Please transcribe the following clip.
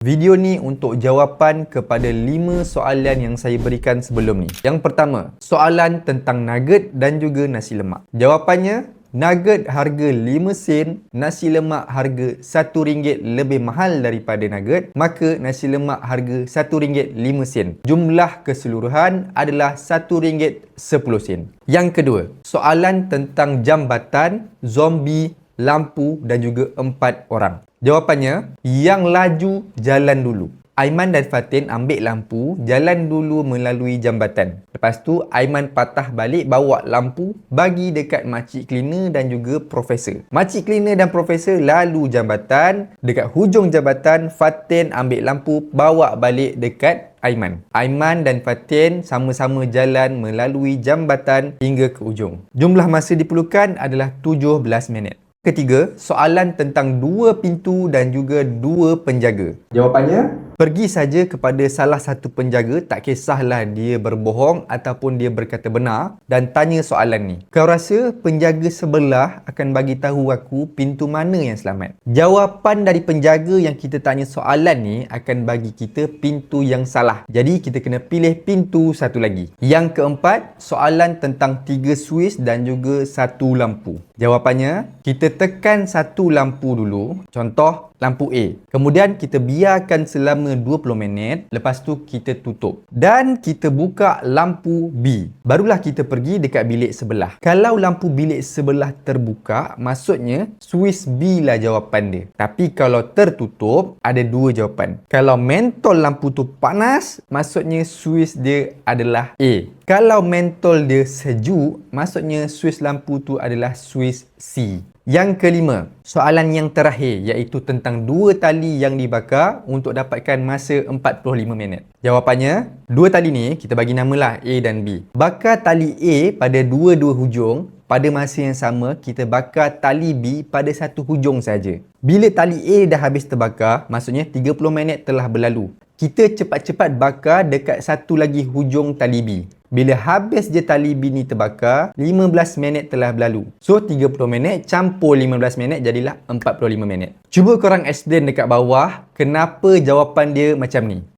Video ni untuk jawapan kepada 5 soalan yang saya berikan sebelum ni. Yang pertama, soalan tentang nugget dan juga nasi lemak. Jawapannya, nugget harga 5 sen, nasi lemak harga RM1 lebih mahal daripada nugget, maka nasi lemak harga RM1.5. Jumlah keseluruhan adalah RM1.10. Yang kedua, soalan tentang jambatan, zombie, lampu dan juga 4 orang. Jawapannya, yang laju jalan dulu. Aiman dan Fatin ambil lampu, jalan dulu melalui jambatan. Lepas tu, Aiman patah balik bawa lampu bagi dekat makcik cleaner dan juga profesor. Makcik cleaner dan profesor lalu jambatan. Dekat hujung jambatan, Fatin ambil lampu bawa balik dekat Aiman. Aiman dan Fatin sama-sama jalan melalui jambatan hingga ke ujung. Jumlah masa diperlukan adalah 17 minit. Ketiga, soalan tentang 2 pintu dan juga 2 penjaga. Jawapannya, pergi saja kepada salah satu penjaga, tak kisahlah dia berbohong ataupun dia berkata benar, dan tanya soalan ni. Kau rasa penjaga sebelah akan bagi tahu aku pintu mana yang selamat? Jawapan dari penjaga yang kita tanya soalan ni akan bagi kita pintu yang salah. Jadi kita kena pilih pintu satu lagi. Yang keempat, soalan tentang 3 suis dan juga 1 lampu. Jawapannya, kita tekan satu lampu dulu. Contoh, lampu A. Kemudian kita biarkan selama 20 minit. Lepas tu kita tutup. Dan kita buka lampu B. Barulah kita pergi dekat bilik sebelah. Kalau lampu bilik sebelah terbuka, maksudnya suis B lah jawapan dia. Tapi kalau tertutup, ada 2 jawapan. Kalau mentol lampu tu panas, maksudnya suis dia adalah A. Kalau mentol dia sejuk, maksudnya suis lampu tu adalah suis C. Yang kelima, soalan yang terakhir iaitu tentang 2 tali yang dibakar untuk dapatkan masa 45 minit. Jawapannya, 2 tali ni kita bagi namalah A dan B. Bakar tali A pada dua-dua hujung. Pada masa yang sama, kita bakar tali B pada satu hujung saja. Bila tali A dah habis terbakar, maksudnya 30 minit telah berlalu. Kita cepat-cepat bakar dekat satu lagi hujung tali B. Bila habis je tali B ni terbakar, 15 minit telah berlalu. So, 30 minit campur 15 minit jadilah 45 minit. Cuba korang explain dekat bawah kenapa jawapan dia macam ni.